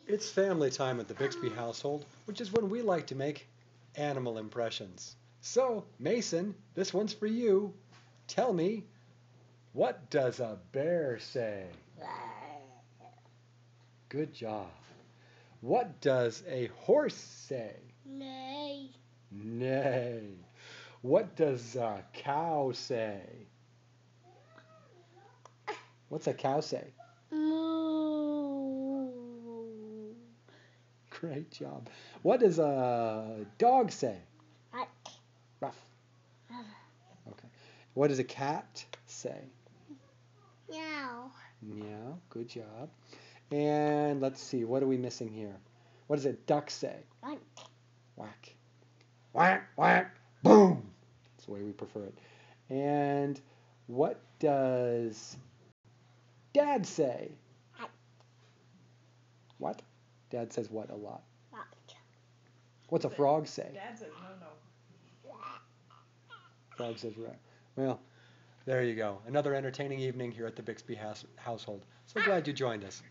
It's family time at the Bixby household, which is when we like to make animal impressions. So, Mason, this one's for you. Tell me, what does a bear say? Good job. What does a horse say? Neigh. Neigh. What does a cow say? What's a cow say? Moo. Great job. What does a dog say? Ruff. Ruff. Okay. What does a cat say? Meow. Meow. Good job. And let's see, what are we missing here? What does a duck say? Quack. Whack. Whack, whack, boom. That's the way we prefer it. And what does Dad say? Quack. What? Dad says what a lot. Quack. What's a frog say? Dad says no. Frog says rat. Well, there you go. Another entertaining evening here at the Bixby household. So glad you joined us.